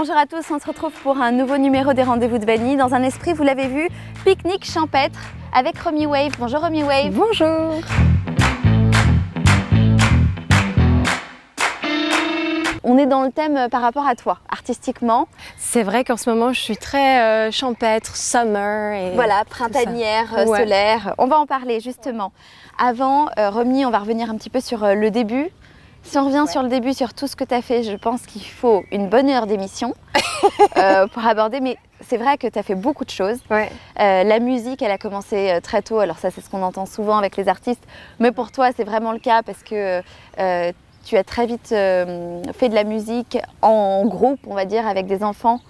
Bonjour à tous, on se retrouve pour un nouveau numéro des Rendez-vous de Vanille. Dans un esprit, vous l'avez vu, pique-nique champêtre avec Romy Wave. Bonjour Romy Wave. Bonjour. On est dans le thème par rapport à toi, artistiquement. C'est vrai qu'en ce moment, je suis très champêtre, summer. Et voilà, printanière, solaire. On va en parler justement. Avant, Romy, on va revenir un petit peu sur le début. Si on revient sur le début, sur tout ce que tu as fait, je pense qu'il faut une bonne heure d'émission pour aborder. Mais c'est vrai que tu as fait beaucoup de choses. La musique, elle a commencé très tôt. Alors ça, c'est ce qu'on entend souvent avec les artistes. Mais pour toi, c'est vraiment le cas parce que tu as très vite fait de la musique en groupe, on va dire, avec des enfants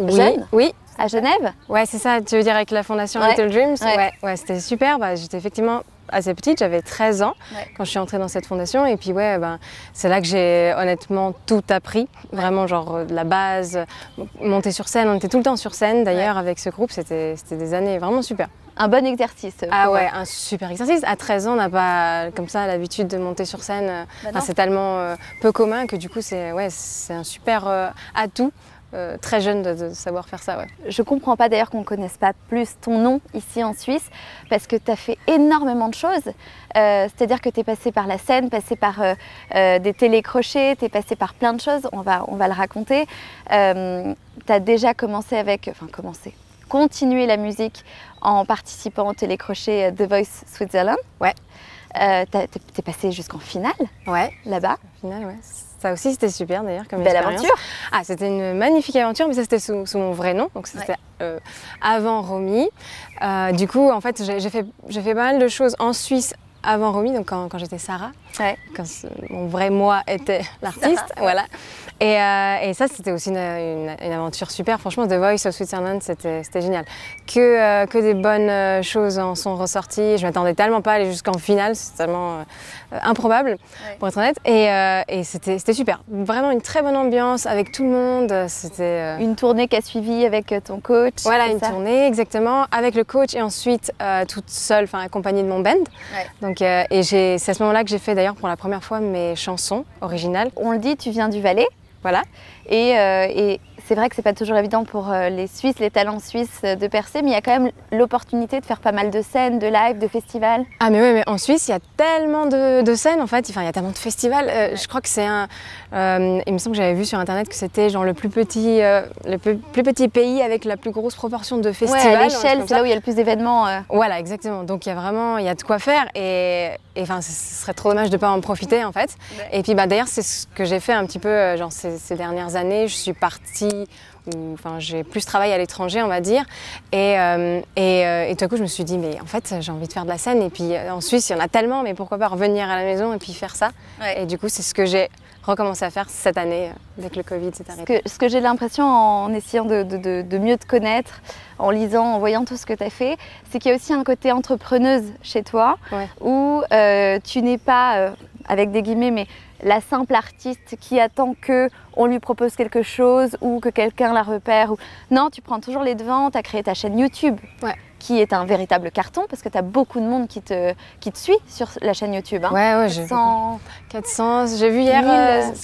jeunes. Oui. À Genève. Ouais, c'est ça. Tu veux dire avec la fondation Little Dreams. Ouais, c'était super. J'étais effectivement assez petite, j'avais 13 ans quand je suis entrée dans cette fondation. Et puis c'est là que j'ai honnêtement tout appris. Vraiment genre de la base, monter sur scène. On était tout le temps sur scène d'ailleurs avec ce groupe. C'était des années vraiment super. Un bon exercice. Ah ouais, un super exercice. À 13 ans, on n'a pas comme ça l'habitude de monter sur scène. C'est tellement peu commun que du coup c'est un super atout. Très jeune de savoir faire ça. Je comprends pas d'ailleurs qu'on ne connaisse pas plus ton nom ici en Suisse parce que tu as fait énormément de choses. C'est-à-dire que tu es passé par la scène, passé par des télécrochets, tu es passé par plein de choses, on va le raconter. Tu as déjà continué la musique en participant au télécrochet The Voice Switzerland. Ouais. T'es passé jusqu'en finale. Ouais. Là-bas. Finale, ouais. Ça aussi, c'était super d'ailleurs comme belle expérience. Aventure. Ah, c'était une magnifique aventure, mais ça c'était sous mon vrai nom, donc c'était avant Romy. Du coup, en fait, j'ai fait pas mal de choses en Suisse avant Romy, donc quand j'étais Sarah, quand mon vrai moi était l'artiste, voilà. Et ça, c'était aussi une aventure super. Franchement, The Voice of Switzerland, c'était génial. Que des bonnes choses en sont ressorties. Je m'attendais tellement pas à aller jusqu'en finale, c'est tellement improbable, pour être honnête. Et c'était super. Vraiment une très bonne ambiance avec tout le monde. C'était une tournée qui a suivi avec ton coach. Voilà, une tournée, exactement, avec le coach et ensuite toute seule, enfin accompagnée de mon band. Donc, c'est à ce moment-là que j'ai fait d'ailleurs pour la première fois mes chansons originales. On le dit, tu viens du Valais. Voilà. Et c'est vrai que c'est pas toujours évident pour les Suisses, les talents suisses de percer, mais il y a quand même l'opportunité de faire pas mal de scènes, de lives, de festivals. Ah mais oui, mais en Suisse, il y a tellement de scènes en fait, il y a tellement de festivals. Je crois que c'est il me semble que j'avais vu sur internet que c'était genre le plus petit pays avec la plus grosse proportion de festivals. Ouais, à l'échelle, c'est là où il y a le plus d'événements. Voilà, exactement. Donc il y a de quoi faire et ce serait trop dommage de pas en profiter en fait. Et puis d'ailleurs, c'est ce que j'ai fait un petit peu genre ces dernières années. Je suis partie j'ai plus travaillé à l'étranger, on va dire. Et tout à coup, je me suis dit, mais en fait, j'ai envie de faire de la scène. Et puis en Suisse, il y en a tellement, mais pourquoi pas revenir à la maison et puis faire ça. Et du coup, c'est ce que j'ai recommencé à faire cette année, dès que le Covid s'est arrêté. Ce que j'ai l'impression, en essayant de mieux te connaître, en lisant, en voyant tout ce que tu as fait, c'est qu'il y a aussi un côté entrepreneuse chez toi, où tu n'es pas, avec des guillemets, mais la simple artiste qui attend qu'on lui propose quelque chose ou que quelqu'un la repère. Non, tu prends toujours les devants, tu as créé ta chaîne YouTube, qui est un véritable carton parce que tu as beaucoup de monde qui te suit sur la chaîne YouTube. Hein. Ouais, 400, j'ai vu hier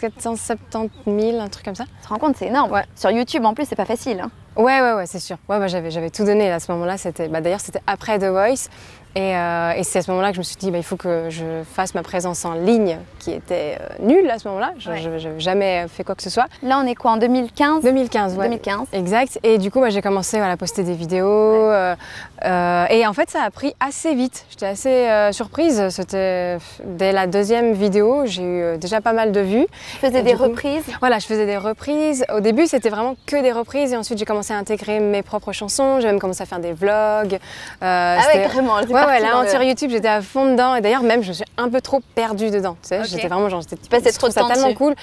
470 000, un truc comme ça. Tu te rends compte, c'est énorme. Sur YouTube, en plus, c'est pas facile. Hein. Ouais, c'est sûr. J'avais tout donné à ce moment-là. D'ailleurs, c'était après The Voice. Et c'est à ce moment-là que je me suis dit, il faut que je fasse ma présence en ligne, qui était nulle à ce moment-là. Je n'avais jamais fait quoi que ce soit. Là, on est quoi, en 2015 2015, ouais. 2015. Exact. Et du coup, j'ai commencé à poster des vidéos. Et en fait, ça a pris assez vite. J'étais assez surprise. C'était dès la deuxième vidéo, j'ai eu déjà pas mal de vues. Tu faisais des reprises? Voilà, je faisais des reprises. Au début, c'était vraiment que des reprises. Et ensuite, j'ai commencé à intégrer mes propres chansons. J'ai même commencé à faire des vlogs. Carrément. Ouais, l'aventure YouTube, j'étais à fond dedans. Et d'ailleurs, même, je me suis un peu trop perdue dedans. Tu sais, j'étais vraiment genre, tu passais trop de temps tellement dessus. Cool.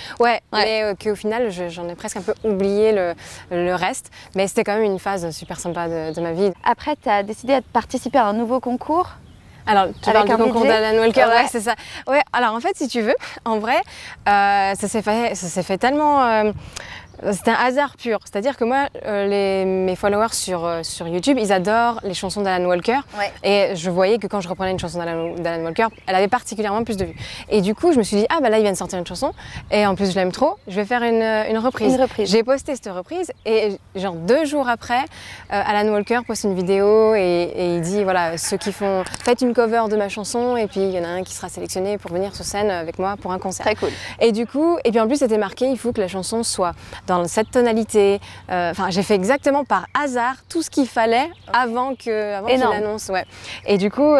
Mais qu'au final, j'en ai presque un peu oublié le reste. Mais c'était quand même une phase super sympa de ma vie. Après, tu as décidé de participer à un nouveau concours. Alors, tu parles du concours d'Alan Walker, c'est ça. Ouais, alors en fait, si tu veux, en vrai, ça s'est fait tellement C'était un hasard pur. C'est-à-dire que moi, mes followers sur YouTube, ils adorent les chansons d'Alan Walker. Ouais. Et je voyais que quand je reprenais une chanson d'Alan Walker, elle avait particulièrement plus de vues. Et du coup, je me suis dit, ah bah là, il vient de sortir une chanson. Et en plus, je l'aime trop. Je vais faire une reprise. J'ai posté cette reprise. Et genre 2 jours après, Alan Walker poste une vidéo et il dit, voilà, ceux qui font, faites une cover de ma chanson. Et puis, il y en a un qui sera sélectionné pour venir sur scène avec moi pour un concert. Très cool. Et du coup, et puis en plus, c'était marqué, il faut que la chanson soit dans cette tonalité. Enfin, j'ai fait exactement par hasard tout ce qu'il fallait avant qu'il annonce. Ouais. Et du coup,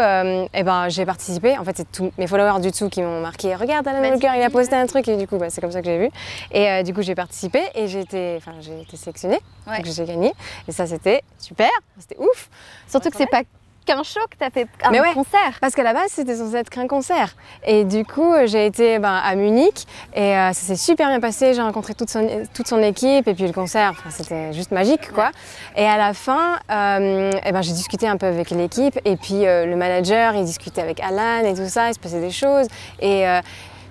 j'ai participé. En fait, c'est tous mes followers du dessous qui m'ont marqué. Regarde, Alan Walker, il a posté un truc. Et du coup, c'est comme ça que j'ai vu. Et du coup, j'ai participé et j'ai été sélectionnée. Donc j'ai gagné. Et ça, c'était super. C'était ouf. Surtout que c'est pas qu'un show que tu as fait un concert. Parce qu'à la base, c'était censé être qu'un concert. Et du coup, j'ai été à Munich et ça s'est super bien passé. J'ai rencontré toute son équipe et puis le concert, c'était juste magique, quoi. Et à la fin, j'ai discuté un peu avec l'équipe et puis le manager, il discutait avec Alan et tout ça, il se passait des choses. Et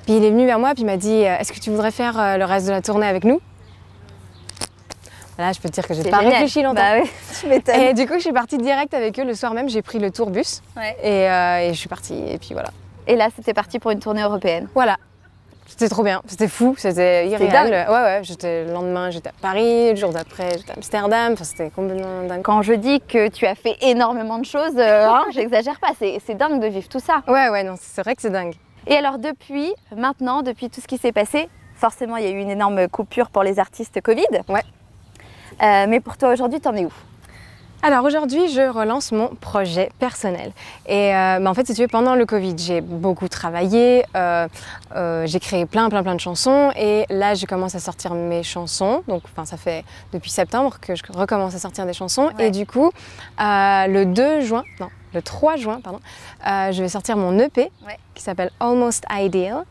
puis il est venu vers moi puis il m'a dit, est-ce que tu voudrais faire le reste de la tournée avec nous ? Là, je peux te dire que j'ai pas réfléchi longtemps. Bah oui, tu m'étonnes. Et du coup, je suis partie direct avec eux le soir même. J'ai pris le tourbus et je suis partie. Et puis voilà. Et là, c'était parti pour une tournée européenne. Voilà. C'était trop bien. C'était fou. C'était irréel. Ouais. Le lendemain, j'étais à Paris. Le jour d'après, j'étais à Amsterdam. Enfin, c'était complètement dingue. Quand je dis que tu as fait énormément de choses, j'exagère pas. C'est dingue de vivre tout ça. Ouais, non, c'est vrai que c'est dingue. Et alors, depuis tout ce qui s'est passé, forcément, il y a eu une énorme coupure pour les artistes Covid. Ouais. Mais pour toi aujourd'hui, t'en es où ? Alors aujourd'hui, je relance mon projet personnel. Et en fait, si tu veux, pendant le Covid, j'ai beaucoup travaillé, j'ai créé plein de chansons et là, je commence à sortir mes chansons. Donc, ça fait depuis septembre que je recommence à sortir des chansons. Ouais. Et du coup, le 3 juin, je vais sortir mon EP qui s'appelle Almost Ideal.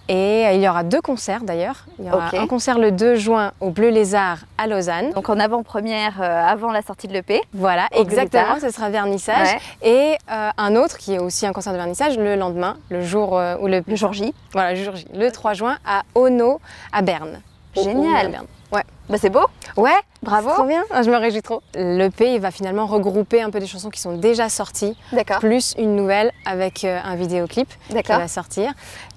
Et il y aura 2 concerts d'ailleurs. Il y aura un concert le 2 juin au Bleu Lézard à Lausanne. Donc en avant-première avant la sortie de l'EP. Voilà, exactement, ce sera vernissage. Ouais. Et un autre qui est aussi un concert de vernissage le lendemain, le jour J. Voilà, le jour J, le 3 juin à Ono, à Berne. Génial. À Berne. Ouais. Bah c'est beau. Ouais, bravo. Trop bien, je me réjouis trop. L'EP, il va finalement regrouper un peu des chansons qui sont déjà sorties, plus une nouvelle avec un vidéoclip qui va sortir.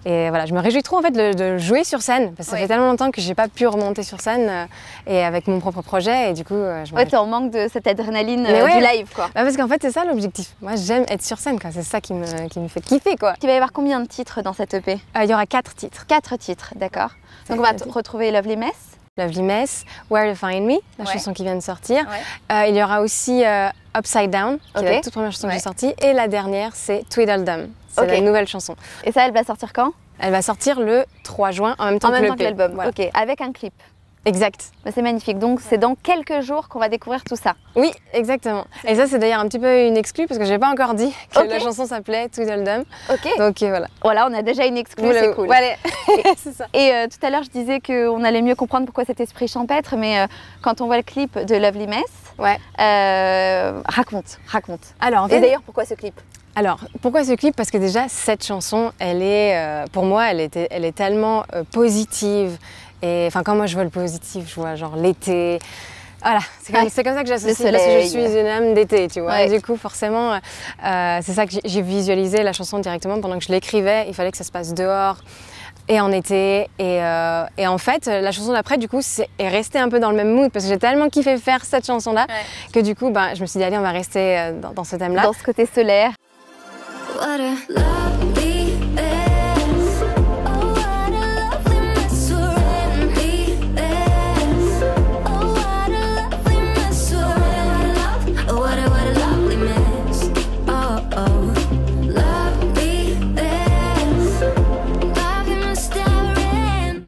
Et voilà, je me réjouis trop en fait de jouer sur scène, parce que ça fait tellement longtemps que j'ai pas pu remonter sur scène et avec mon propre projet, et du coup, je me réjouis. T'es en manque de cette adrénaline du live, quoi. Parce qu'en fait, c'est ça l'objectif. Moi, j'aime être sur scène, quoi. C'est ça qui me fait kiffer, quoi. Il va y avoir combien de titres dans cette EP ? Il y aura 4 titres. 4 titres, d'accord. Donc on va retrouver Lovely Mess. Lovely Mess, Where to Find Me, la chanson qui vient de sortir. Il y aura aussi Upside Down, qui est la toute première chanson que j'ai sortie. Et la dernière, c'est Tweedledum. C'est la nouvelle chanson. Et ça, elle va sortir quand ? Elle va sortir le 3 juin, en même temps que l'album. Voilà. Ok, avec un clip. Exact. Bah, c'est magnifique. Donc, c'est dans quelques jours qu'on va découvrir tout ça. Oui, exactement. Et ça, c'est d'ailleurs un petit peu une exclue parce que je n'ai pas encore dit que la chanson s'appelait Tweedledum. Ok. Donc voilà. Voilà, on a déjà une exclue, c'est cool. Allez. C'est ça. Et tout à l'heure, je disais qu'on allait mieux comprendre pourquoi cet esprit champêtre, mais quand on voit le clip de Lovely Mess, raconte. Alors, en fait, et d'ailleurs, pourquoi ce clip ? Alors, pourquoi ce clip ? Parce que déjà, cette chanson, elle est, pour moi, elle est tellement positive. Et enfin, quand moi je vois le positif, je vois genre l'été. Voilà, c'est comme ça que j'associe, parce que je suis une âme d'été, tu vois. Et du coup, forcément, c'est ça que j'ai visualisé la chanson directement pendant que je l'écrivais. Il fallait que ça se passe dehors et en été. Et en fait, la chanson d'après, du coup, est restée un peu dans le même mood parce que j'ai tellement kiffé faire cette chanson-là que du coup, je me suis dit, allez, on va rester dans ce thème-là. Dans ce côté solaire. What a lovely mess. Oh, what a lovely mess. Lovely mess. Oh, what a lovely mess. Oh, what a lovely mess. Oh, lovely mess. Lovely mess.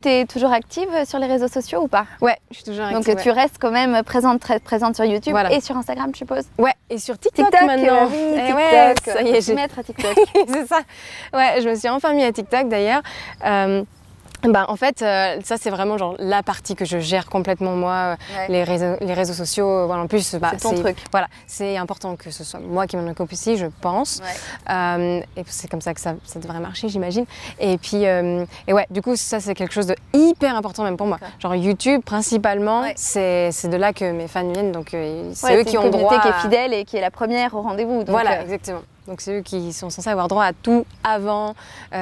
T'es toujours active sur les réseaux sociaux ou pas ? Ouais, je suis toujours active. Donc tu restes quand même très présente sur YouTube et sur Instagram, je suppose ? Ouais, et sur TikTok maintenant. TikTok, ouais, ça y est, je vais mettre à TikTok. C'est ça. Ouais, je me suis enfin mis à TikTok d'ailleurs. En fait, ça c'est vraiment genre la partie que je gère complètement moi, les réseaux sociaux. Voilà, en plus, c'est ton truc. Voilà, c'est important que ce soit moi qui m'en occupe aussi, je pense. Et c'est comme ça que ça devrait marcher, j'imagine. Et puis, et ouais, du coup, ça c'est quelque chose de hyper important même pour moi. Genre YouTube, principalement, c'est de là que mes fans viennent, donc c'est eux qui ont droit. C'est une communauté qui est fidèle et qui est la première au rendez-vous. Donc, voilà, exactement. Donc c'est eux qui sont censés avoir droit à tout avant.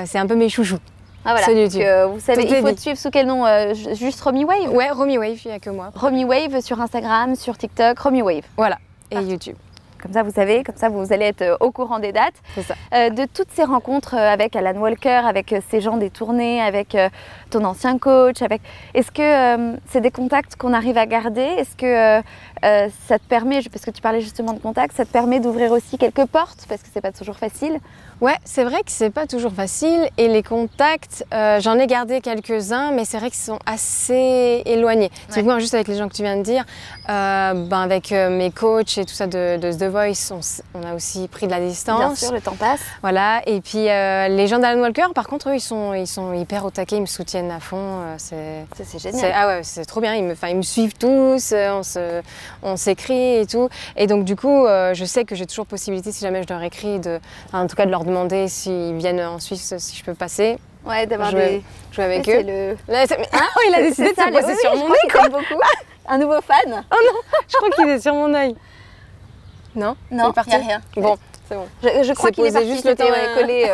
C'est un peu mes chouchous. Ah voilà, donc, vous savez, il faut te suivre sous quel nom juste Romy Wave? Ouais, Romy Wave, il n'y a que moi. Romy Wave sur Instagram, sur TikTok, Romy Wave. Voilà, et YouTube. Comme ça, vous savez, comme ça, vous allez être au courant des dates. C'est ça. De toutes ces rencontres avec Alan Walker, avec ces gens des tournées, avec ton ancien coach, est-ce que c'est des contacts qu'on arrive à garder? Est-ce que ça te permet, parce que tu parlais justement de contacts, ça te permet d'ouvrir aussi quelques portes, parce que c'est pas toujours facile? Ouais, c'est vrai que c'est pas toujours facile et les contacts, j'en ai gardé quelques-uns, mais c'est vrai qu'ils sont assez éloignés. Typiquement, juste avec les gens que tu viens de dire, avec mes coachs et tout ça de The Voice, on a aussi pris de la distance. Bien sûr, le temps passe. Voilà, et puis les gens d'Alan Walker, par contre, eux, ils sont hyper au taquet, ils me soutiennent à fond. C'est génial. Ah ouais, c'est trop bien, ils me suivent tous, on s'écrit et tout. Et donc, du coup, je sais que j'ai toujours possibilité, si jamais je leur écris, en tout cas de leur demander s'ils viennent en Suisse, si je peux passer. Ouais, d'avoir jouer avec eux. Il a décidé de se poser sur mon œil, quoi. Beaucoup. Un nouveau fan? Oh non, je crois qu'il est sur mon œil. Non, il n'y a rien. Bon, c'est bon. Je crois qu'il est parti, juste le temps collé.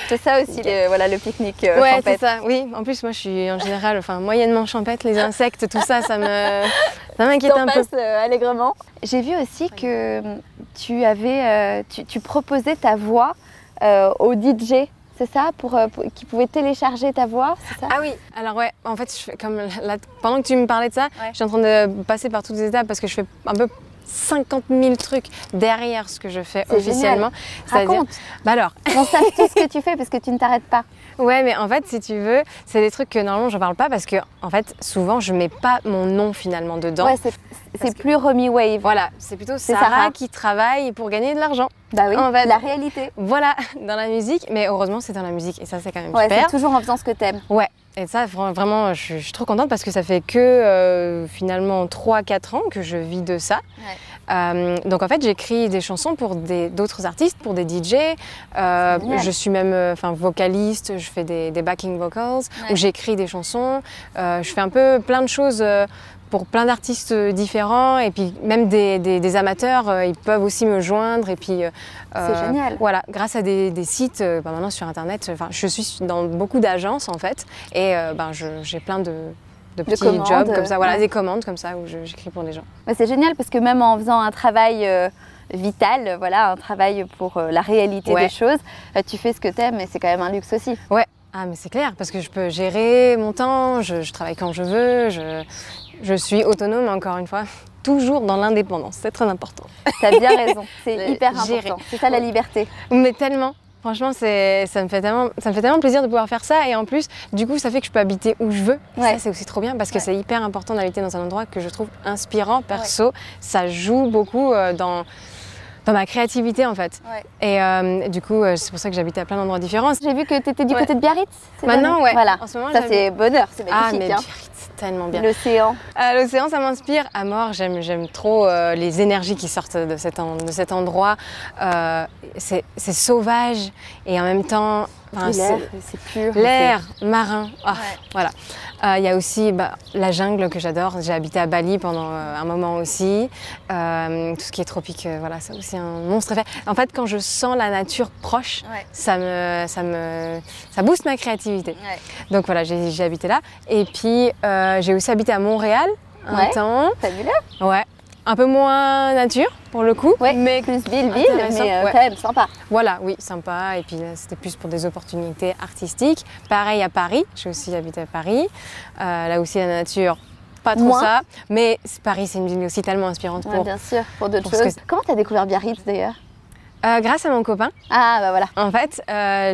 C'est ça aussi, le pique-nique ouais, champêtre. C'est ça. Oui, en plus, moi, je suis en général moyennement champêtre. Les insectes, tout ça, ça m'inquiète un peu. Allègrement. J'ai vu aussi que tu proposais ta voix au DJ. C'est ça, pour qui pouvait télécharger ta voix, c'est ça? Ah oui, alors ouais, en fait, pendant que tu me parlais de ça, je suis en train de passer par toutes les étapes parce que je fais un peu 50 000 trucs derrière ce que je fais officiellement. Raconte. Alors. On sait tout ce que tu fais parce que tu ne t'arrêtes pas. Ouais, mais en fait, si tu veux, c'est des trucs que normalement je parle pas parce que, en fait, souvent je mets pas mon nom finalement dedans. Ouais, c'est plus Romy Wave. Voilà, c'est plutôt Sarah qui travaille pour gagner de l'argent. Bah oui, en fait. La réalité. Voilà, dans la musique, mais heureusement c'est dans la musique et ça c'est quand même super. C'est toujours en faisant ce que t'aimes. Ouais. Et ça, vraiment, je suis trop contente parce que ça fait que finalement 3-4 ans que je vis de ça. Donc en fait, j'écris des chansons pour d'autres artistes, pour des DJ. Je suis même vocaliste, je fais des backing vocals, où j'écris des chansons. Je fais un peu plein de choses pour plein d'artistes différents et puis même des amateurs, ils peuvent aussi me joindre. Et puis, c'est génial. Voilà, grâce à des sites, maintenant sur Internet, je suis dans beaucoup d'agences en fait et j'ai plein de petits jobs comme ça, voilà, des commandes comme ça où j'écris pour des gens. C'est génial parce que même en faisant un travail vital, voilà, un travail pour la réalité des choses, tu fais ce que t'aimes et c'est quand même un luxe aussi. Ouais, ah mais c'est clair parce que je peux gérer mon temps, je travaille quand je veux, je suis autonome encore une fois. Toujours dans l'indépendance, c'est très important. T'as bien raison, c'est hyper important, c'est ça la liberté. Mais tellement. Franchement, ça me fait tellement plaisir de pouvoir faire ça et en plus, du coup, ça fait que je peux habiter où je veux. Ça, c'est aussi trop bien parce que c'est hyper important d'habiter dans un endroit que je trouve inspirant, perso. Ça joue beaucoup dans ma créativité en fait. Et du coup, c'est pour ça que j'habite à plein d'endroits différents. J'ai vu que tu étais du côté de Biarritz. Maintenant, ouais. Voilà. En ce moment, ça, c'est bonheur, c'est magnifique. Ah, mais Biarritz, c'est tellement bien. L'océan. L'océan, ça m'inspire à mort. J'aime trop les énergies qui sortent de cet endroit. C'est sauvage et en même temps... c'est pur. L'air marin, voilà. Il y a aussi la jungle que j'adore. J'ai habité à Bali pendant un moment aussi. Tout ce qui est tropique, voilà, c'est aussi un monstre effet. En fait, quand je sens la nature proche, ça booste ma créativité. Donc voilà, j'ai habité là. Et puis, j'ai aussi habité à Montréal un temps. Fabuleux. Ouais. Un peu moins nature pour le coup, mais plus ville, mais quand même sympa. Voilà, oui, sympa. Et puis c'était plus pour des opportunités artistiques. Pareil à Paris, j'ai aussi habité à Paris. Là aussi la nature, pas trop ça. Mais Paris, c'est une ville aussi tellement inspirante bien sûr, pour d'autres choses. Comment tu as découvert Biarritz d'ailleurs? Grâce à mon copain. Ah bah voilà. En fait,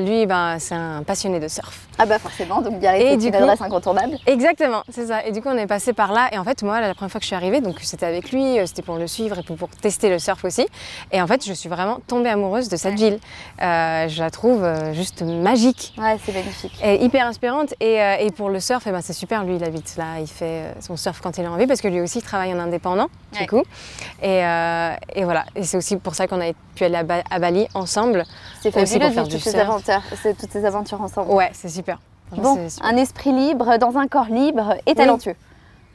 lui, c'est un passionné de surf. Ah bah forcément, donc Biarritz c'est une adresse incontournable. Exactement, c'est ça. Et du coup, on est passé par là. Et en fait, moi, la première fois que je suis arrivée, donc c'était avec lui, c'était pour le suivre et pour tester le surf aussi. Et en fait, je suis vraiment tombée amoureuse de cette ville. Je la trouve juste magique. Ouais, c'est magnifique. Et hyper inspirante. Et pour le surf, c'est super. Lui, il habite là, il fait son surf quand il a envie parce que lui aussi, il travaille en indépendant, du coup. Et voilà. Et c'est aussi pour ça qu'on a pu aller à Bali ensemble. C'est fabuleux de vivre toutes ces aventures ensemble. Ouais, c'est super. Bon, un esprit libre dans un corps libre et talentueux.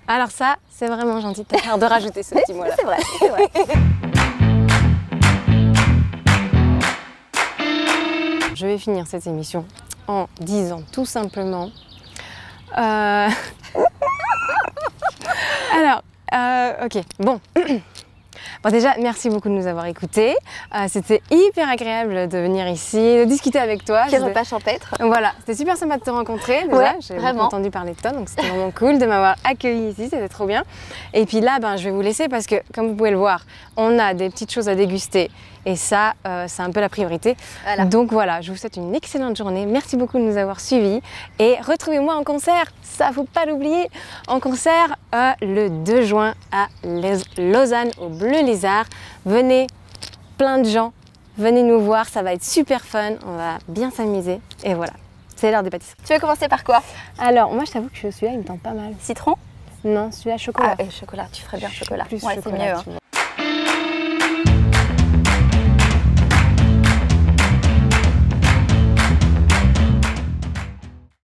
Alors ça, c'est vraiment gentil de ta part de rajouter ce petit mot-là. C'est vrai, c'est vrai. Je vais finir cette émission en disant tout simplement... Alors, ok, bon... Bon déjà, merci beaucoup de nous avoir écoutés. C'était hyper agréable de venir ici, de discuter avec toi. Petit repas champêtre. Voilà, c'était super sympa de te rencontrer déjà. Ouais, j'ai vraiment entendu parler de toi, donc c'était vraiment cool de m'avoir accueilli ici, c'était trop bien. Et puis là, je vais vous laisser parce que, comme vous pouvez le voir, on a des petites choses à déguster. Et ça, c'est un peu la priorité. Voilà. Donc voilà, je vous souhaite une excellente journée. Merci beaucoup de nous avoir suivis. Et retrouvez-moi en concert, ça faut pas l'oublier, en concert le 2 juin à Lausanne, au Bleu Lézard. Venez, plein de gens, venez nous voir, ça va être super fun, on va bien s'amuser. Et voilà, c'est l'heure des pâtisseries. Tu veux commencer par quoi? Alors, moi je t'avoue que celui-là, il me tente pas mal. Citron? Non, celui-là, chocolat. Ah, et chocolat, tu ferais bien chocolat. Plus ouais, chocolat, c'est mieux. Hein.